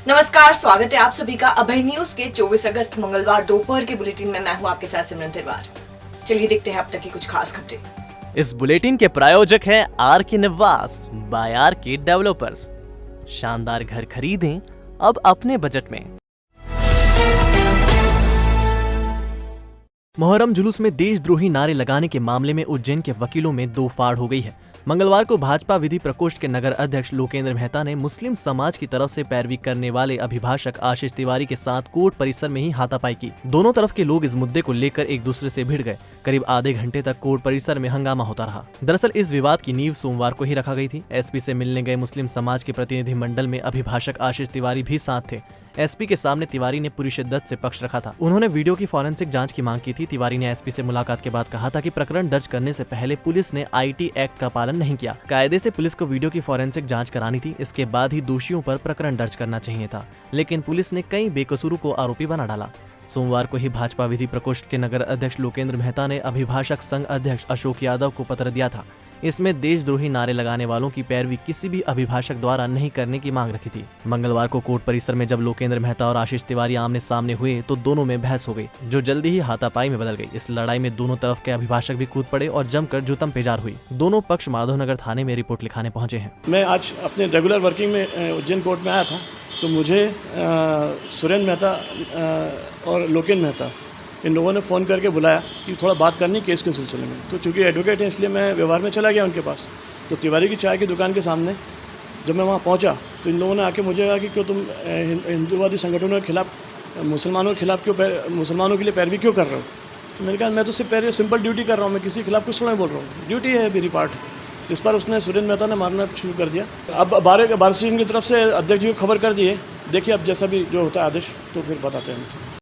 नमस्कार, स्वागत है आप सभी का अभय न्यूज के 24 अगस्त मंगलवार दोपहर के बुलेटिन में। मैं हूं आपके साथ सिमरन तिरवार। चलिए देखते हैं अब तक की कुछ खास खबरें। इस बुलेटिन के प्रायोजक हैं आर के निवास बाय आर के डेवलपर्स। शानदार घर खरीदें अब अपने बजट में। मुहर्रम जुलूस में देशद्रोही नारे लगाने के मामले में उज्जैन के वकीलों में दो फाड़ हो गई है। मंगलवार को भाजपा विधि प्रकोष्ठ के नगर अध्यक्ष लोकेंद्र मेहता ने मुस्लिम समाज की तरफ से पैरवी करने वाले अभिभाषक आशीष तिवारी के साथ कोर्ट परिसर में ही हाथापाई की। दोनों तरफ के लोग इस मुद्दे को लेकर एक दूसरे से भिड़ गए। करीब आधे घंटे तक कोर्ट परिसर में हंगामा होता रहा। दरअसल इस विवाद की नींव सोमवार को ही रखा गई थी। एसपी से मिलने गए मुस्लिम समाज के प्रतिनिधि मंडल में अभिभाषक आशीष तिवारी भी साथ थे। एसपी के सामने तिवारी ने पूरी शिद्दत से पक्ष रखा था। उन्होंने वीडियो की फॉरेंसिक जांच की मांग की थी। तिवारी ने एसपी से मुलाकात के बाद कहा था कि प्रकरण दर्ज करने से पहले पुलिस ने आईटी एक्ट का पालन नहीं किया। कायदे से पुलिस को वीडियो की फॉरेंसिक जांच करानी थी। इसके बाद ही दोषियों पर प्रकरण दर्ज करना चाहिए था, लेकिन पुलिस ने कई बेकसूरों को आरोपी बना डाला। सोमवार को ही भाजपा विधि प्रकोष्ठ के नगर अध्यक्ष लोकेंद्र मेहता ने अभिभाषक संघ अध्यक्ष अशोक यादव को पत्र दिया था। इसमें देशद्रोही नारे लगाने वालों की पैरवी किसी भी अभिभाषक द्वारा नहीं करने की मांग रखी थी। मंगलवार को कोर्ट परिसर में जब लोकेंद्र मेहता और आशीष तिवारी आमने सामने हुए तो दोनों में बहस हो गई, जो जल्दी ही हाथापाई में बदल गई। इस लड़ाई में दोनों तरफ के अभिभाषक भी कूद पड़े और जमकर जुतम पेजार हुई। दोनों पक्ष माधवनगर थाने में रिपोर्ट लिखाने पहुंचे हैं। मैं आज अपने रेगुलर वर्किंग में उज्जैन कोर्ट में आया था, तो मुझे सुरेंद्र मेहता और लोकेंद्र मेहता इन लोगों ने फ़ोन करके बुलाया कि थोड़ा बात करनी केस के सिलसिले में। तो चूँकि एडवोकेट हैं इसलिए मैं व्यवहार में चला गया उनके पास। तो तिवारी की चाय की दुकान के सामने जब मैं वहाँ पहुँचा तो इन लोगों ने आके मुझे कहा कि क्यों तुम हिंदूवादी संगठनों के खिलाफ, मुसलमानों के खिलाफ मुसलमानों के लिए पैरवी क्यों कर रहे हो। तो मैंने कहा मैं तो सिर्फ सिंपल ड्यूटी कर रहा हूँ, मैं किसी के खिलाफ कुछ थोड़ा बोल रहा हूँ, ड्यूटी है मेरी पार्ट। इस पर उसने सुरेंद्र मेहता ने मारना शुरू कर दिया। अब बार स्टेशन की तरफ से अध्यक्ष जी को खबर कर दिए। देखिए अब जैसा भी जो होता है आदेश तो फिर बताते हैं।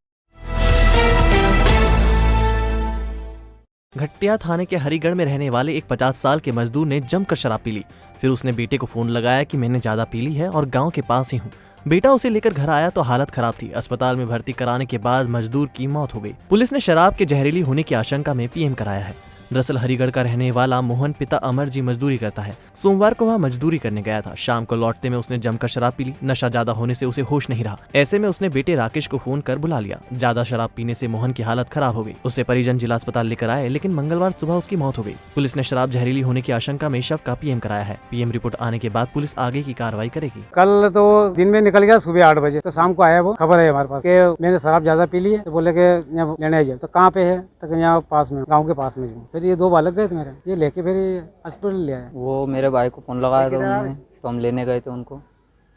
घटिया थाने के हरिगढ़ में रहने वाले एक 50 साल के मजदूर ने जमकर शराब पी ली। फिर उसने बेटे को फोन लगाया कि मैंने ज्यादा पी ली है और गांव के पास ही हूँ। बेटा उसे लेकर घर आया तो हालत खराब थी। अस्पताल में भर्ती कराने के बाद मजदूर की मौत हो गई। पुलिस ने शराब के जहरीली होने की आशंका में पीएम कराया है। दरअसल हरिगढ़ का रहने वाला मोहन पिता अमर जी मजदूरी करता है। सोमवार को वह मजदूरी करने गया था। शाम को लौटते में उसने जमकर शराब पी ली। नशा ज्यादा होने से उसे होश नहीं रहा। ऐसे में उसने बेटे राकेश को फोन कर बुला लिया। ज्यादा शराब पीने से मोहन की हालत खराब हो गई। उसे परिजन जिला अस्पताल लेकर आए, लेकिन मंगलवार सुबह उसकी मौत हो गई। पुलिस ने शराब जहरीली होने की आशंका में शव का पीएम कराया है। पीएम रिपोर्ट आने के बाद पुलिस आगे की कार्रवाई करेगी। कल तो दिन में निकल गया सुबह 8 बजे, तो शाम को आया वो। खबर है हमारे पास कि मैंने शराब ज्यादा पी ली है। तो बोले कि यहाँ लेने जाओ। तो कहाँ पे है? तो यहाँ पास में, गाँव के पास में। फिर ये 2 बालक गए मेरे, ये लेके फिर हॉस्पिटल ले आए। वो मेरे भाई को फ़ोन लगाया था उन्होंने, तो हम लेने गए थे उनको।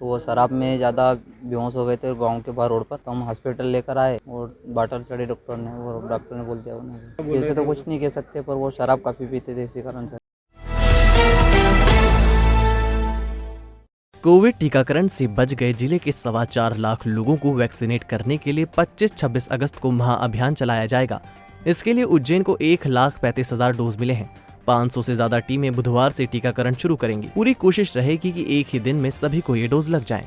तो वो शराब में ज़्यादा बेहोश हो गए थे गांव के बाहर रोड पर। तो हम हॉस्पिटल लेकर आए और बाटल चढ़े डॉक्टर ने, वो डॉक्टर ने बोल दिया उन्हें। जैसे तो कुछ नहीं कह सकते, पर वो शराब काफ़ी पीते थे, इसी कारण से। कोविड टीकाकरण से बच गए जिले के 4.25 लाख लोगों को वैक्सीनेट करने के लिए 25-26 अगस्त को महाअभियान चलाया जाएगा। इसके लिए उज्जैन को 1,35,000 डोज मिले हैं। 500 से ज्यादा टीमें बुधवार से टीकाकरण शुरू करेंगी। पूरी कोशिश रहेगी कि एक ही दिन में सभी को ये डोज लग जाएं।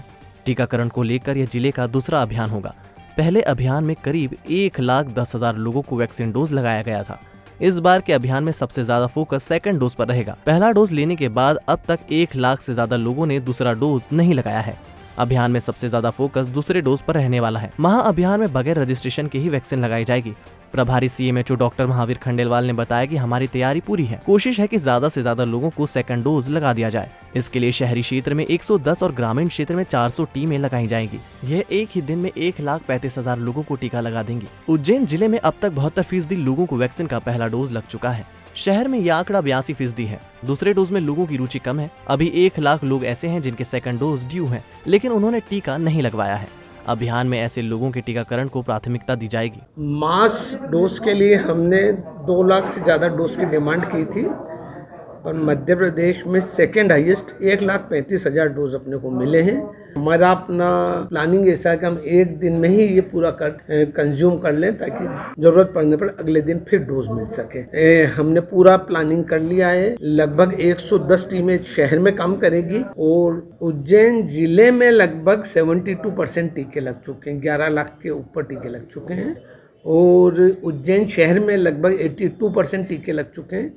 टीकाकरण को लेकर यह जिले का दूसरा अभियान होगा। पहले अभियान में करीब 1,10,000 लोगों को वैक्सीन डोज लगाया गया था। इस बार के अभियान में सबसे ज्यादा फोकस सेकंड डोज पर रहेगा। पहला डोज लेने के बाद अब तक 1 लाख से ज्यादा लोगों ने दूसरा डोज नहीं लगाया है। अभियान में सबसे ज्यादा फोकस दूसरे डोज पर रहने वाला है। महाअभियान में बगैर रजिस्ट्रेशन के ही वैक्सीन लगाई जाएगी। प्रभारी सीएमएचओ डॉक्टर महावीर खंडेलवाल ने बताया कि हमारी तैयारी पूरी है। कोशिश है कि ज्यादा से ज्यादा लोगों को सेकंड डोज लगा दिया जाए। इसके लिए शहरी क्षेत्र में 110 और ग्रामीण क्षेत्र में 400 टीमें लगाई जाएंगी। यह एक ही दिन में 1,35,000 लोगों को टीका लगा देंगी। उज्जैन जिले में अब तक 72% लोगों को वैक्सीन का पहला डोज लग चुका है। शहर में यह आंकड़ा 82% है। दूसरे डोज में लोगों की रुचि कम है। अभी 1 लाख लोग ऐसे हैं जिनके सेकंड डोज ड्यू है, लेकिन उन्होंने टीका नहीं लगवाया है। अभियान में ऐसे लोगों के टीकाकरण को प्राथमिकता दी जाएगी। मास डोज के लिए हमने 2 लाख से ज़्यादा डोज की डिमांड की थी और मध्य प्रदेश में सेकेंड हाईएस्ट 1,35,000 डोज अपने को मिले हैं। हमारा अपना प्लानिंग ऐसा है कि हम एक दिन में ही ये पूरा कंज्यूम कर लें, ताकि ज़रूरत पड़ने पर अगले दिन फिर डोज मिल सके। हमने पूरा प्लानिंग कर लिया है। लगभग 110 टीमें शहर में काम करेगी और उज्जैन जिले में लगभग 72% टीके लग चुके हैं। 11 लाख के ऊपर टीके लग चुके हैं और उज्जैन शहर में लगभग 82% टीके लग चुके हैं।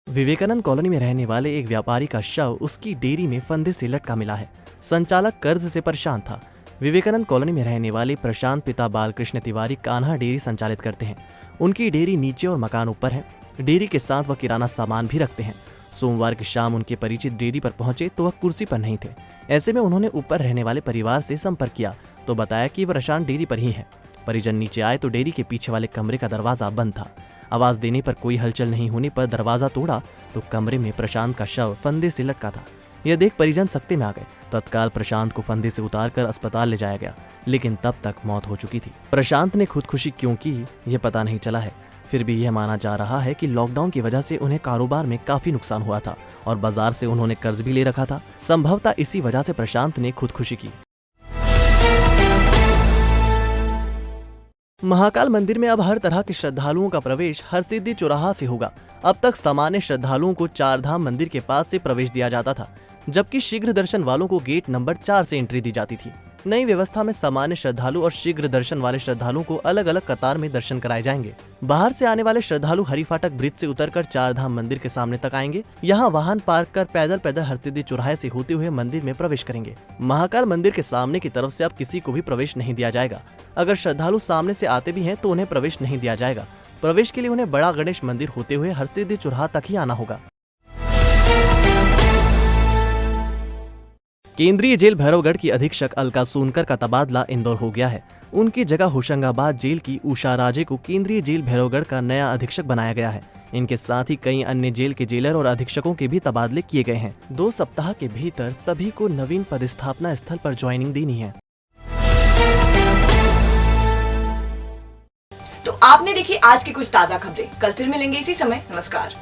विवेकानंद कॉलोनी में रहने वाले एक व्यापारी का शव उसकी डेयरी में फंदे से लटका मिला है। संचालक कर्ज से परेशान था। विवेकानंद कॉलोनी में रहने वाले प्रशांत पिता बालकृष्ण तिवारी कान्हा डेयरी संचालित करते हैं। उनकी डेयरी नीचे और मकान ऊपर है। डेयरी के साथ वह किराना सामान भी रखते हैं। सोमवार की शाम उनके परिचित डेयरी पर पहुंचे तो वह कुर्सी पर नहीं थे। ऐसे में उन्होंने ऊपर रहने वाले परिवार से संपर्क किया तो बताया कि वह प्रशांत डेयरी पर ही है। परिजन नीचे आए तो डेयरी के पीछे वाले कमरे का दरवाजा बंद था। आवाज देने पर कोई हलचल नहीं होने पर दरवाजा तोड़ा तो कमरे में प्रशांत का शव फंदे से लटका था। यह देख परिजन सख्ते में आ गए। तत्काल प्रशांत को फंदे से उतारकर अस्पताल ले जाया गया, लेकिन तब तक मौत हो चुकी थी। प्रशांत ने खुदकुशी क्यों की यह पता नहीं चला है। फिर भी यह माना जा रहा है कि लॉकडाउन की वजह से उन्हें कारोबार में काफी नुकसान हुआ था और बाजार से उन्होंने कर्ज भी ले रखा था। संभवतः इसी वजह से प्रशांत ने खुदकुशी की। महाकाल मंदिर में अब हर तरह के श्रद्धालुओं का प्रवेश हरसिद्धि चौराहा से होगा। अब तक सामान्य श्रद्धालुओं को चार धाम मंदिर के पास से प्रवेश दिया जाता था, जबकि शीघ्र दर्शन वालों को गेट नंबर 4 से एंट्री दी जाती थी। नई व्यवस्था में सामान्य श्रद्धालु और शीघ्र दर्शन वाले श्रद्धालुओं को अलग अलग कतार में दर्शन कराए जाएंगे। बाहर से आने वाले श्रद्धालु हरि फाटक ब्रिज से उतरकर चार धाम मंदिर के सामने तक आएंगे। यहाँ वाहन पार्क कर पैदल हरसिद्धि चौराहे से होते हुए मंदिर में प्रवेश करेंगे। महाकाल मंदिर के सामने की तरफ से अब किसी को भी प्रवेश नहीं दिया जाएगा। अगर श्रद्धालु सामने से आते भी हैं तो उन्हें प्रवेश नहीं दिया जाएगा। प्रवेश के लिए उन्हें बड़ा गणेश मंदिर होते हुए हरसिद्धि चौराहा तक ही आना होगा। केंद्रीय जेल भैरवगढ़ की अधीक्षक अलका सोनकर का तबादला इंदौर हो गया है। उनकी जगह होशंगाबाद जेल की उषा राजे को केंद्रीय जेल भैरवगढ़ का नया अधीक्षक बनाया गया है। इनके साथ ही कई अन्य जेल के जेलर और अधीक्षकों के भी तबादले किए गए हैं। 2 सप्ताह के भीतर सभी को नवीन पदस्थापना स्थल पर ज्वाइनिंग देनी है। तो आपने देखी आज की कुछ ताजा खबरें। कल फिर मिलेंगे इसी समय। नमस्कार।